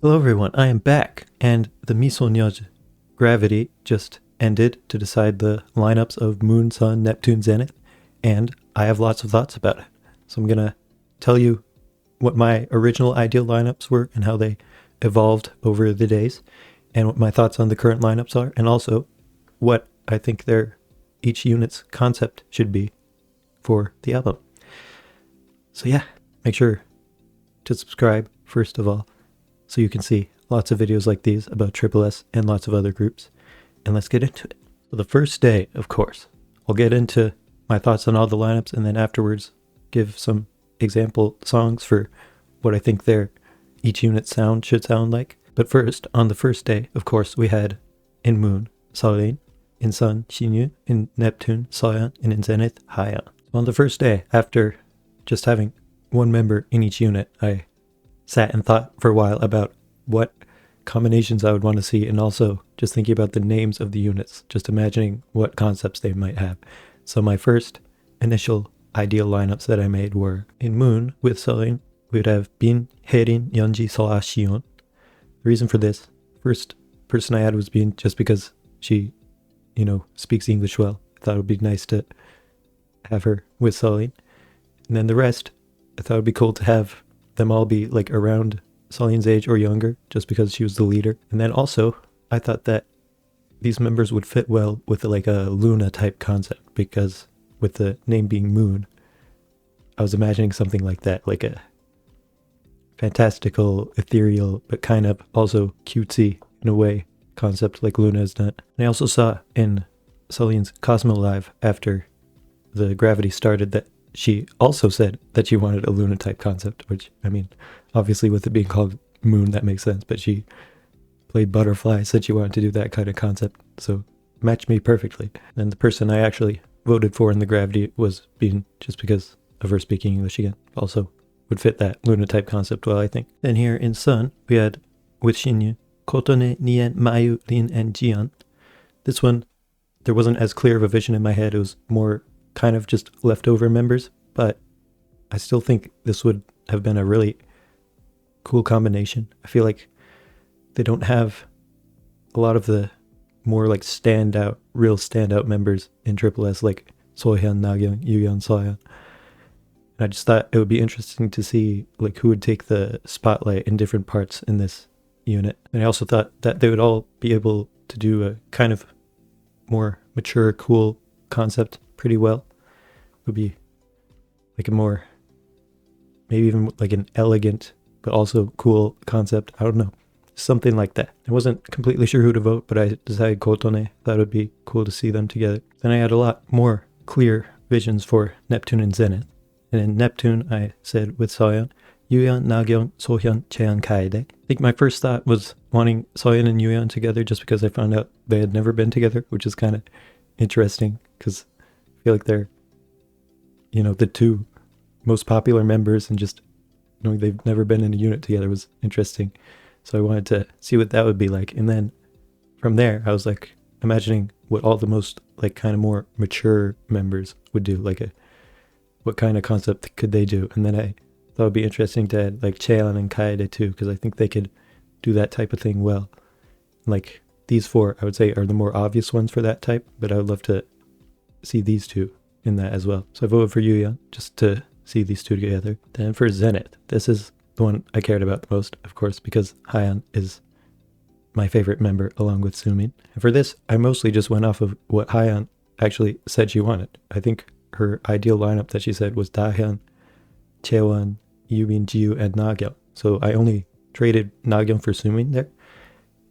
Hello everyone, I am back, and the msnz gravity just ended to decide the lineups of Moon, Sun, Neptune, Zenith, and I have lots of thoughts about it. So I'm going to tell you what my original ideal lineups were and how they evolved over the days, and what my thoughts on the current lineups are, and also what I think each unit's concept should be for the album. So yeah, make sure to subscribe first of all, so you can see lots of videos like these about tripleS and lots of other groups. And let's get into it. So the first day, of course, I'll get into my thoughts on all the lineups, and then afterwards give some example songs for what I think each unit should sound like. But first, on the first day, of course, we had in Moon, Solin, in Sun, Xinyu, in Neptune, Soyeon, and in Zenith, Haeyeon. On the first day, after just having one member in each unit, I sat and thought for a while about what combinations I would want to see, and also just thinking about the names of the units, just imagining what concepts they might have. So my first initial ideal lineups that I made were in Moon with Solin, we would have Bin, Herin, Yeonji, Soa, Shion. The reason for this, first person I had was Bin, just because she, speaks English well. I thought it would be nice to have her with Solin. And then the rest, I thought it would be cool to have them all be like around Solin's age or younger, just because she was the leader. And then also, I thought that these members would fit well with like a Luna type concept, because with the name being Moon, I was imagining something like that, like a fantastical, ethereal, but kind of also cutesy in a way concept like Luna has done. And I also saw in Solin's Cosmo Live after the gravity started that she also said that she wanted a Luna type concept, which, obviously with it being called Moon, that makes sense, but she played Butterfly, said she wanted to do that kind of concept, so matched me perfectly. And the person I actually voted for in the gravity was Bin, just because of her speaking English again. Also would fit that Luna type concept well, I think. Then here in Sun, we had, with Xinyu, Kotone, Nien, Mayu, Lin, and Jian. This one, there wasn't as clear of a vision in my head. It was more kind of just leftover members, but I still think this would have been a really cool combination. I feel like they don't have a lot of the more like real standout members in tripleS, like Sohyun, Nagyeon, Yuyeon, Soyeon. And I just thought it would be interesting to see like who would take the spotlight in different parts in this unit. And I also thought that they would all be able to do a kind of more mature, cool concept pretty well. Would be like a more, maybe even like an elegant but also cool concept. I don't know, something like that. I wasn't completely sure who to vote, but I decided Kotone. Thought it would be cool to see them together. Then I had a lot more clear visions for Neptune and Zenith. And in Neptune, I said with Soyeon, Yuyeon, Nagyeon, Sohyun, Cheon, Kaede. I think my first thought was wanting Soyeon and Yuyeon together, just because I found out they had never been together, which is kind of interesting, because I feel like they're the two most popular members, and just knowing they've never been in a unit together was interesting. So I wanted to see what that would be like. And then from there, I was like imagining what all the most like kind of more mature members would do, like what kind of concept could they do. And then I thought it would be interesting to add like Cheon and Kaede too, because I think they could do that type of thing well. Like these four, I would say, are the more obvious ones for that type, but I would love to see these two in that as well. So I voted for Yuyeon just to see these two together. Then for Zenith, this is the one I cared about the most, of course, because Haeyeon is my favorite member along with Sumin. And for this, I mostly just went off of what Haeyeon actually said she wanted. I think her ideal lineup that she said was Dahyun, Chaewon, Yubin, Jiu, and Nagyeon. So I only traded Nagyeon for Sumin there.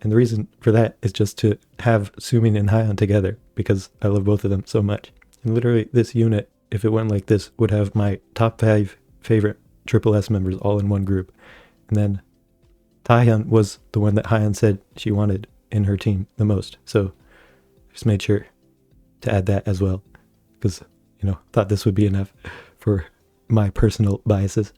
And the reason for that is just to have Sumin and Haeyeon together, because I love both of them so much. And literally this unit, if it went like this, would have my top 5 favorite tripleS members all in one group. And then Taehyun was the one that Haeyeon said she wanted in her team the most. So I just made sure to add that as well, because, thought this would be enough for my personal biases.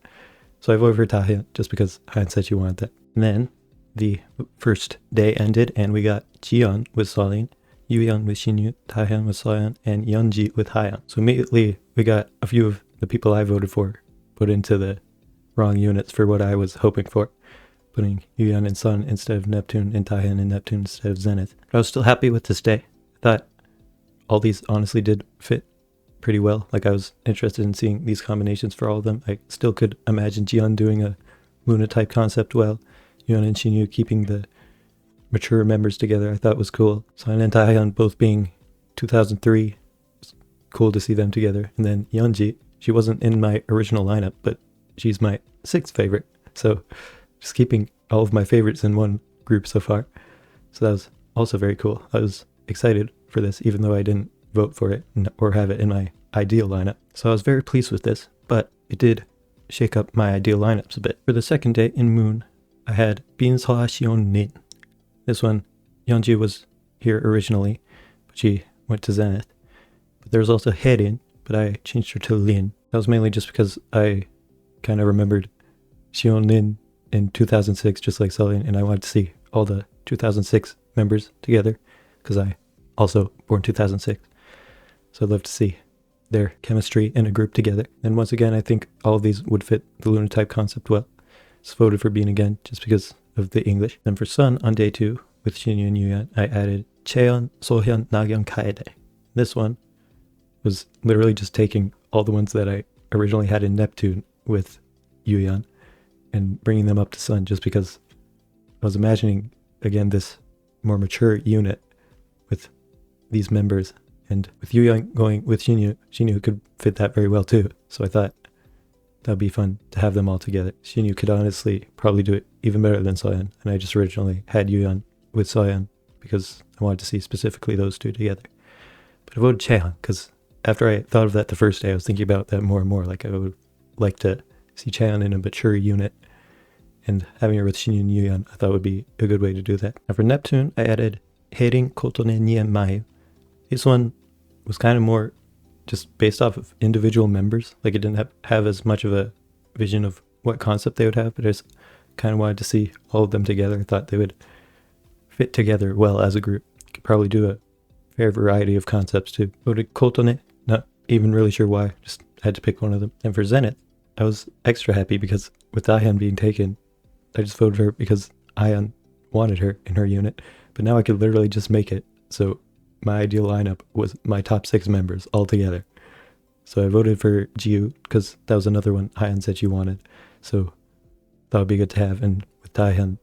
So I voted for Taehyun just because Haeyeon said she wanted that. And then the first day ended and we got Jiyeon with Solin, Yuyeon with Xinyu, Taehyun with Soyeon, and Yeonji with Haeyeon. So immediately we got a few of the people I voted for put into the wrong units for what I was hoping for. putting Yuyan and Sun instead of Neptune, and Taihan and Neptune instead of Zenith. But I was still happy with this day. I thought all these honestly did fit pretty well. Like, I was interested in seeing these combinations for all of them. I still could imagine Jiyeon doing a Luna type concept well. Yuyan and Shinyu keeping the mature members together I thought was cool. Sun and Taehyun both being 2003. It's cool to see them together. And then Yeonji, she wasn't in my original lineup, but she's my 6th favorite. So just keeping all of my favorites in one group so far. So that was also very cool. I was excited for this, even though I didn't vote for it or have it in my ideal lineup. So I was very pleased with this, but it did shake up my ideal lineups a bit. For the second day in Moon, I had Bin Seoa Sion Nin. This one, Yeonji was here originally, but she went to Zenith. But there was also Haerin, but I changed her to Lin. That was mainly just because I kind of remembered Sion Nin in 2006, just like Sullivan, and I wanted to see all the 2006 members together, because I also born 2006. So I'd love to see their chemistry in a group together. And once again, I think all of these would fit the Luna type concept well. Just voted for Bean again, just because of the English. Then for Sun on day 2, with Shinyu and Yuyan, I added Cheon, Sohyun, Nagyeon, Kaede. This one was literally just taking all the ones that I originally had in Neptune with Yuyan and bringing them up to Sun, just because I was imagining, again, this more mature unit with these members. And with Yuyan going with Shinyu could fit that very well too. So I thought that would be fun to have them all together. Shinyu could honestly probably do it even better than Soyeon. And I just originally had Yuyan with Soyeon because I wanted to see specifically those two together. But I voted Chaehyun because after I thought of that the first day, I was thinking about that more and more. Like, I would like to see Chaehyun in a mature unit, and having her with Shinyu and Yuyan I thought would be a good way to do that. Now for Neptune, I added Haerin, Kotone, Nien, Mayu. This one was kind of more just based off of individual members. Like, it didn't have as much of a vision of what concept they would have, but I just kind of wanted to see all of them together. I thought they would fit together well as a group. Could probably do a fair variety of concepts too. Voted Kotone, not even really sure why, just had to pick one of them. And for Zenith, I was extra happy because with Ayan being taken, I just voted her because Ayan wanted her in her unit, but now I could literally just make it. So my ideal lineup was my top 6 members all together. So I voted for Jiu because that was another one Ayan said she wanted. So that would be good to have. And with Taehyun,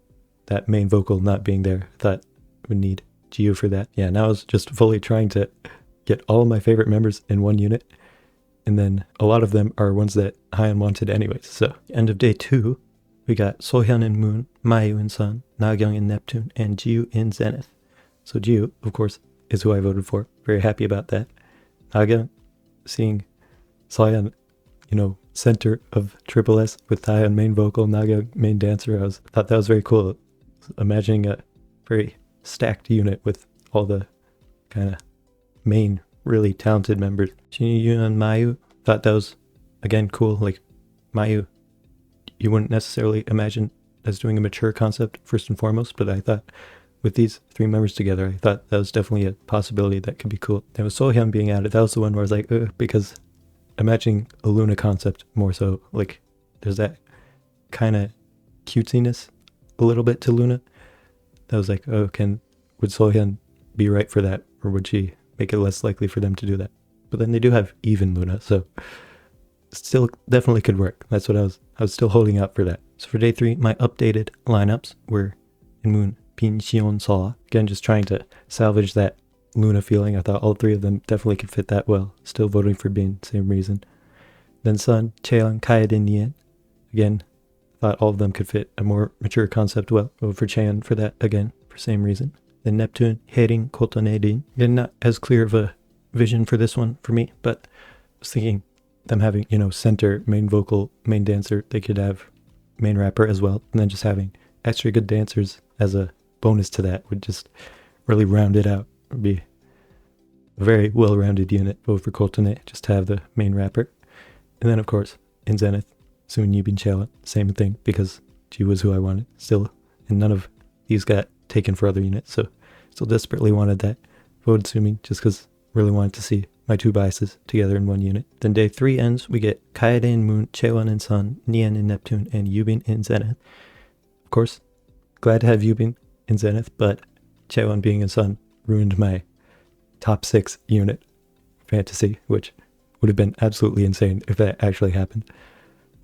that main vocal not being there, I thought I would need Jiu for that. Yeah, now I was just fully trying to get all of my favorite members in one unit. And then a lot of them are ones that Ayan wanted anyways. So end of day 2, we got Sohyun in Moon, Mayu in Sun, Nagyeon in Neptune, and Jiu in Zenith. So Jiu, of course, is who I voted for. Very happy about that. Nagyeon, seeing Sohyun, center of tripleS with Taehyun main vocal, Nagyeon main dancer, I thought that was very cool. Imagining a very stacked unit with all the kind of main, really talented members. Shinyu and Mayu, thought that was, again, cool. Like, Mayu, you wouldn't necessarily imagine as doing a mature concept first and foremost, but I thought with these 3 members together, I thought that was definitely a possibility that could be cool. And with Sohyun being added, that was the one where I was like, because imagining a Luna concept more so, like, there's that kind of cutesiness a little bit to Luna. That was like, would Sohyun be right for that, or would she make it less likely for them to do that? But then they do have even Luna, so still definitely could work. That's what I was still holding out for that. So for day 3, my updated lineups were in Moon, Bin, Sion, Seoa. Again, just trying to salvage that Luna feeling. I thought all 3 of them definitely could fit that well. Still voting for Bin, same reason. Then Sun, Cheon, Kaede, Nien. Again, thought all of them could fit a more mature concept well. Vote for Cheon for that again, for same reason. Then Neptune, Haerin, Kotone, Din. Again, not as clear of a vision for this one for me, but I was thinking them having, center, main vocal, main dancer. They could have main rapper as well. And then just having extra good dancers as a bonus to that would just really round it out. It would be a very well-rounded unit. Vote for Kotone, just to have the main rapper. And then, of course, in Zenith, Soon Yibin Cheon, same thing, because she was who I wanted still. And none of these got taken for other units, so still desperately wanted that. Voted Sumi, just because really wanted to see my 2 biases together in one unit. Then day 3 ends, we get Kaede in Moon, Cheon in Sun, Nien in Neptune, and Yubin in Zenith. Of course, glad to have Yubin in Zenith, but Chaewon being in Sun ruined my top 6 unit fantasy, which would have been absolutely insane if that actually happened.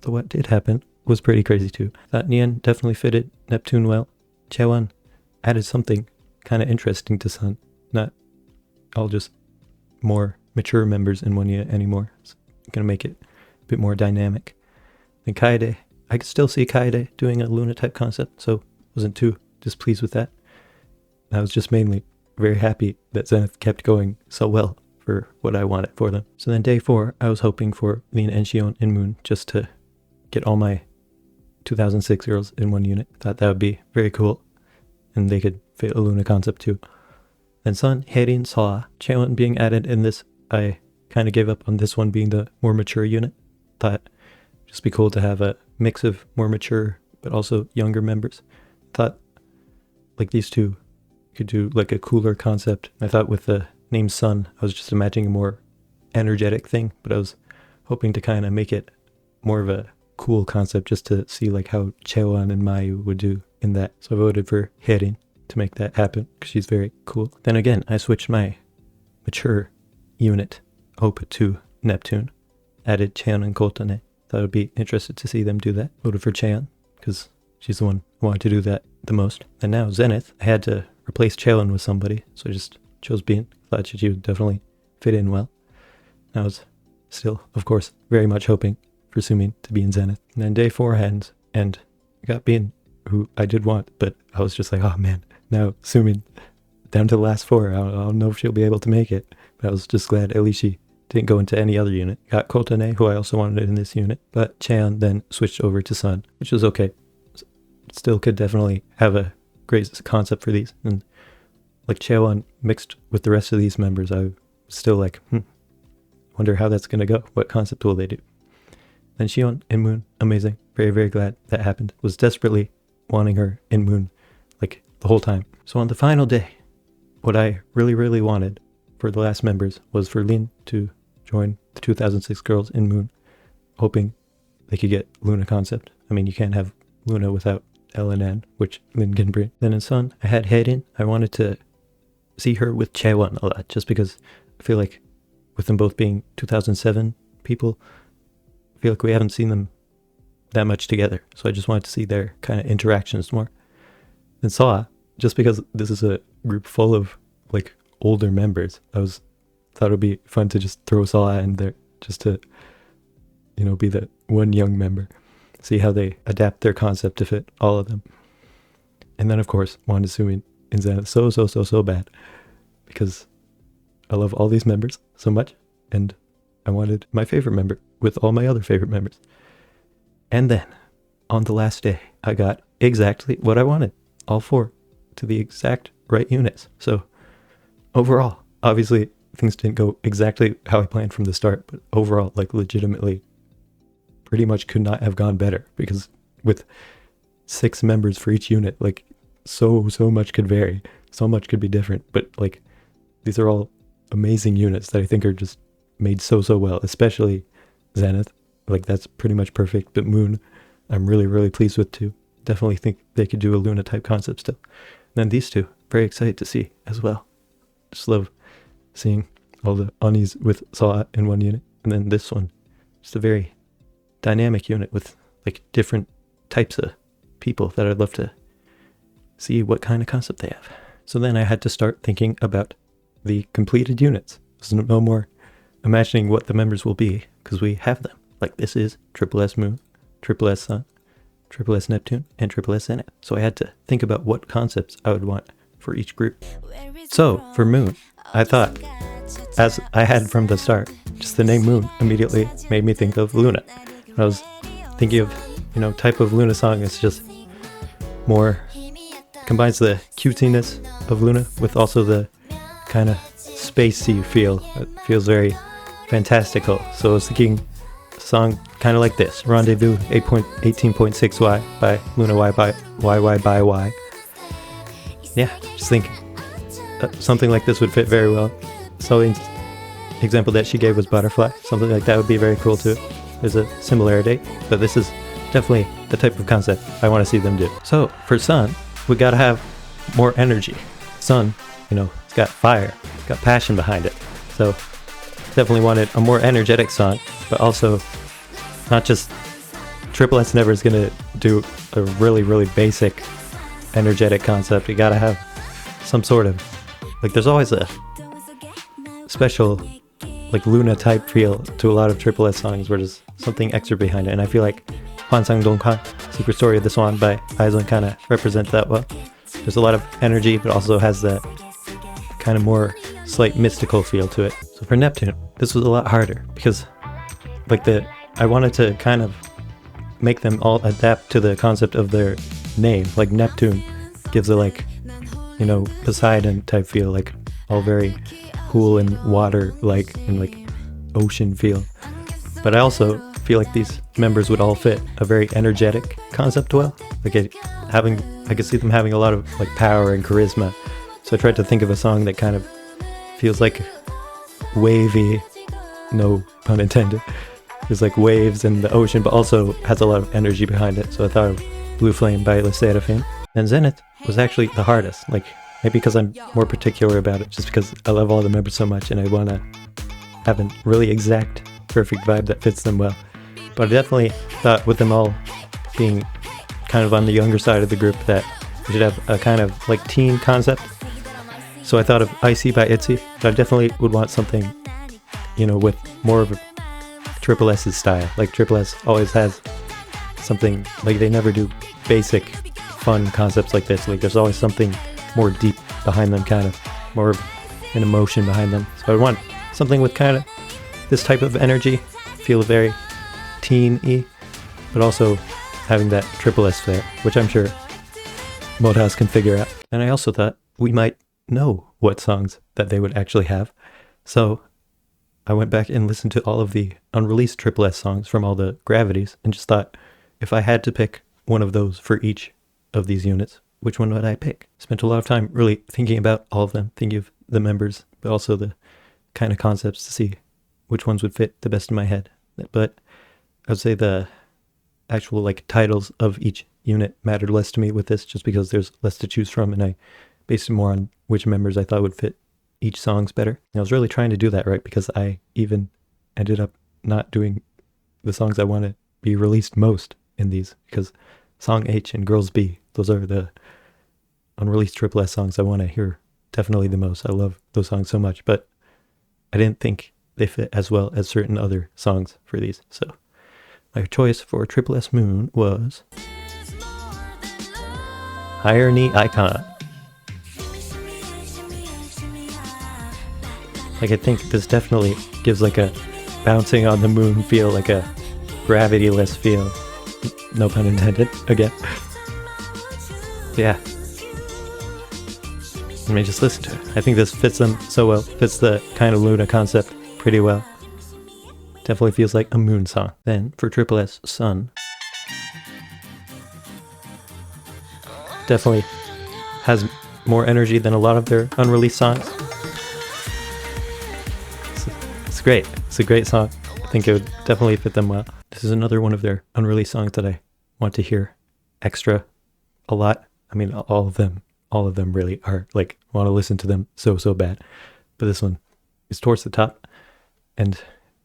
So what did happen was pretty crazy too. Thought Nien definitely fitted Neptune well. Chaewon added something kind of interesting to Sun. Not all just more mature members in one unit anymore. It's gonna make it a bit more dynamic. Then Kaede, I could still see Kaede doing a Luna type concept, so wasn't too displeased with that. I was just mainly very happy that Zenith kept going so well for what I wanted for them. So then day 4, I was hoping for Lin and Xion and Moon just to get all my 2006 girls in one unit. Thought that would be very cool, and they could fit a Luna concept too. Then Sun, Haerin, Saw, Chaewon being added in this. I kind of gave up on this one being the more mature unit. Thought it'd just be cool to have a mix of more mature but also younger members. Thought like these two could do like a cooler concept. I thought with the name Sun, I was just imagining a more energetic thing, but I was hoping to kind of make it more of a cool concept just to see like how Chaewon and Mayu would do in that. So I voted for Haerin to make that happen because she's very cool. Then again, I switched my mature unit Hope to Neptune. Added Cheon and Kotane. Thought I'd be interested to see them do that. Voted for Cheon because she's the one who wanted to do that the most. And now Zenith, I had to replace Cheon with somebody, so I just chose Bean. Thought she would definitely fit in well. I was still, of course, very much hoping for Sumin to be in Zenith. And then day 4 ends, and I got Bean, who I did want, but I was just like, oh man, now Sumin down to the last 4. I don't know if she'll be able to make it, but I was just glad at least she didn't go into any other unit. Got Kotane, who I also wanted in this unit, but Cheon then switched over to Sun, which was okay. Still could definitely have a great concept for these. And like Chaewon mixed with the rest of these members, I was still like, wonder how that's going to go. What concept will they do? Then Xion in Moon, amazing. Very, very glad that happened. Was desperately wanting her in Moon like the whole time. So on the final day, what I really, really wanted for the last members was for Lin to join the 2006 girls in Moon, hoping they could get Luna concept. I mean, you can't have Luna without L and N, which Lin can bring. Then in Sun, I had Haerin. I wanted to see her with Chaewon a lot, just because I feel like with them both being 2007 people, I feel like we haven't seen them that much together. So I just wanted to see their kind of interactions more. Then Saw, just because this is a group full of like older members, thought it would be fun to just throw Saw in there just to, you know, be the one young member. See how they adapt their concept to fit all of them. And then, of course, wanted Sumin in Zenith so bad because I love all these members so much, and I wanted my favorite member with all my other favorite members. And then, on the last day, I got exactly what I wanted. All 4 to the exact right units. So, overall, obviously, things didn't go exactly how I planned from the start, but overall, like legitimately, pretty much could not have gone better, because with 6 members for each unit, like so much could vary, so much could be different, but like these are all amazing units that I think are just made so well, especially Zenith. Like that's pretty much perfect, but Moon I'm really pleased with too. Definitely think they could do a Luna type concept still. And then these two, very excited to see as well. Just love seeing all the Onis with Saw in one unit. And then this one, just a very dynamic unit with like different types of people that I'd love to see what kind of concept they have. So then I had to start thinking about the completed units. There's no more imagining what the members will be, because we have them. Like this is tripleS Moon, tripleS Sun, tripleS Neptune, and tripleS Zenith. So I had to think about what concepts I would want for each group. So for Moon, I thought, as I had from the start, just the name Moon immediately made me think of Luna. I was thinking of, type of Luna song is just more, combines the cutesiness of Luna with also the kind of spacey feel. It feels very fantastical. So I was thinking a song kind of like this, Rendezvous 18.6Y by Luna Y by Y. Yeah, just think something like this would fit very well. So the example that she gave was Butterfly. Something like that would be very cool too. There's a similarity, but this is definitely the type of concept I want to see them do. So for Sun, we gotta have more energy. Sun, you know, it's got fire, it's got passion behind it. So definitely wanted a more energetic song, but also not just tripleS never is gonna do a really basic energetic concept. You gotta have some sort of, like, there's always a special like Luna type feel to a lot of tripleS songs where there's something extra behind it, and I feel like Hwansang Dongkwan, Secret Story of the Swan by Aizon, kind of represents that well. There's a lot of energy, but also has that kind of more slight mystical feel to it. So for Neptune, this was a lot harder because like I wanted to kind of make them all adapt to the concept of their name. Like Neptune gives a, like, you know, Poseidon type feel, like all very cool and water like and like ocean feel. But I also feel like these members would all fit a very energetic concept well. Like I could see them having a lot of like power and charisma. So I tried to think of a song that kind of feels like wavy, no pun intended. There's like waves in the ocean, but also has a lot of energy behind it. So I thought of Blue Flame by Le Seraphim. And Zenith was actually the hardest. Like, maybe because I'm more particular about it, just because I love all the members so much and I want to have a really exact, perfect vibe that fits them well. But I definitely thought with them all being kind of on the younger side of the group that we should have a kind of like teen concept. So I thought of Icy by ITZY, but I definitely would want something, you know, with more of a tripleS's style. Like tripleS always has something, like they never do basic fun concepts like this. Like there's always something more deep behind them, kind of more of an emotion behind them. So I want something with kind of this type of energy, feel very teen-y, but also having that tripleS flair, which I'm sure Modehouse can figure out. And I also thought we might know what songs that they would actually have. So I went back and listened to all of the unreleased tripleS songs from all the gravities and just thought, if I had to pick one of those for each of these units, which one would I pick? Spent a lot of time really thinking about all of them, thinking of the members, but also the kind of concepts to see which ones would fit the best in my head. But I would say the actual like titles of each unit mattered less to me with this, just because there's less to choose from, and I based it more on which members I thought would fit each songs better. And I was really trying to do that right, because I even ended up not doing the songs I want to be released most in these, because Song H and Girls B, those are the unreleased tripleS songs I want to hear definitely the most. I love those songs so much, but I didn't think they fit as well as certain other songs for these. So my choice for tripleS Moon was Higher Knee Icon. Like, I think this definitely gives like a bouncing on the moon feel, like a gravity-less feel. No pun intended, again. Yeah. Let me just listen to it. I think this fits them so well. Fits the kind of Luna concept pretty well. Definitely feels like a moon song. Then for tripleS Sun, definitely has more energy than a lot of their unreleased songs. It's great. It's a great song. I think it would definitely fit them well. This is another one of their unreleased songs that I want to hear extra a lot. I mean, all of them really are, like, want to listen to them so bad. But this one is towards the top, and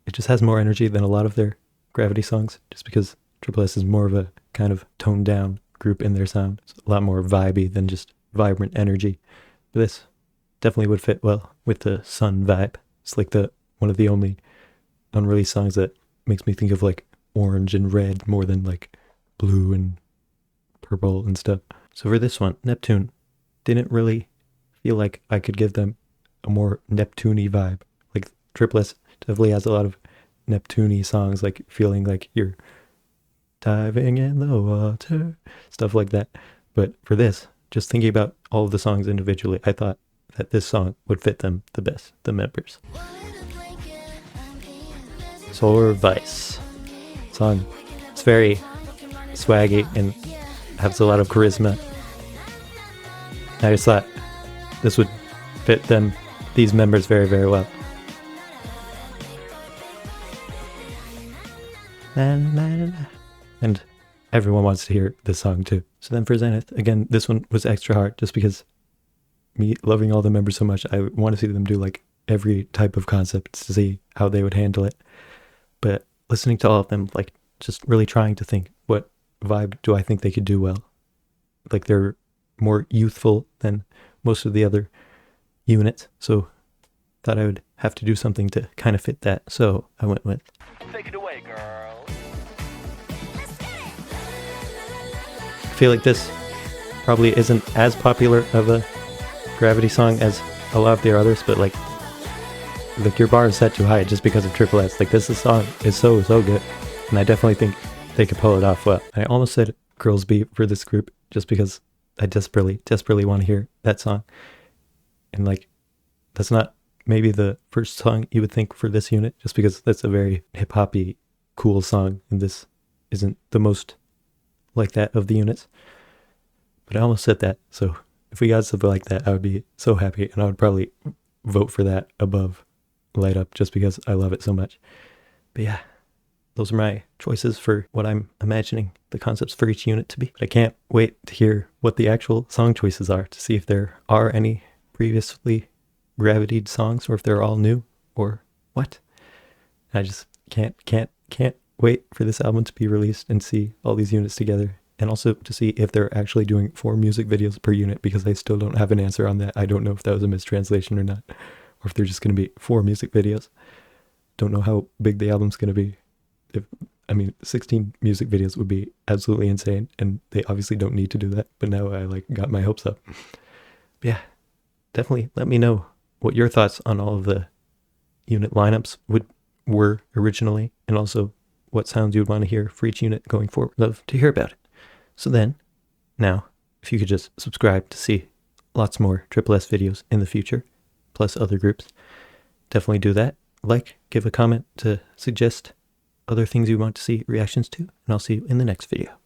it just has more energy than a lot of their Gravity songs, just because tripleS is more of a kind of toned down group in their sound. It's a lot more vibey than just vibrant energy. But this definitely would fit well with the Sun vibe. It's like one of the only unreleased songs that makes me think of like orange and red more than like blue and purple and stuff. So for this one, Neptune didn't really feel like I could give them a more Neptune-y vibe. Like tripleS definitely has a lot of Neptune-y songs, like feeling like you're diving in the water, stuff like that. But for this, just thinking about all of the songs individually, I thought that this song would fit them the best, the members. Solar Vice song. It's very swaggy and has a lot of charisma. I just thought this would fit them, these members, very well. And everyone wants to hear this song too. So then for Zenith, again, this one was extra hard just because me loving all the members so much, I want to see them do like every type of concept to see how they would handle it. But listening to all of them, like just really trying to think, what vibe do I think they could do well? Like they're more youthful than most of the other units, so thought I would have to do something to kind of fit that. So I went with Take it away, girl. I feel like this probably isn't as popular of a Gravity song as a lot of their others, but like your bar is set too high just because of tripleS. Like this song is so good, and I definitely think they could pull it off well. I almost said Girls Be for this group just because I desperately want to hear that song. And like, that's not maybe the first song you would think for this unit, just because that's a very hip-hoppy, cool song, and this isn't the most like that of the units. But I almost said that, so if we got something like that, I would be so happy, and I would probably vote for that above Light Up, just because I love it so much. But yeah, those are my choices for what I'm imagining the concepts for each unit to be. But I can't wait to hear what the actual song choices are, to see if there are any previously gravitied songs, or if they're all new, or what. I just can't wait for this album to be released and see all these units together, and also to see if they're actually doing 4 music videos per unit, because I still don't have an answer on that. I don't know if that was a mistranslation or not, or if they're just going to be 4 music videos. Don't know how big the album's going to be. 16 music videos would be absolutely insane, and they obviously don't need to do that, but now I like got my hopes up. But yeah, definitely let me know what your thoughts on all of the unit lineups were originally, and also what sounds you would want to hear for each unit going forward. Love to hear about it. So then, now, if you could just subscribe to see lots more tripleS videos in the future, plus other groups, definitely do that. Like, give a comment to suggest other things you want to see reactions to, and I'll see you in the next video.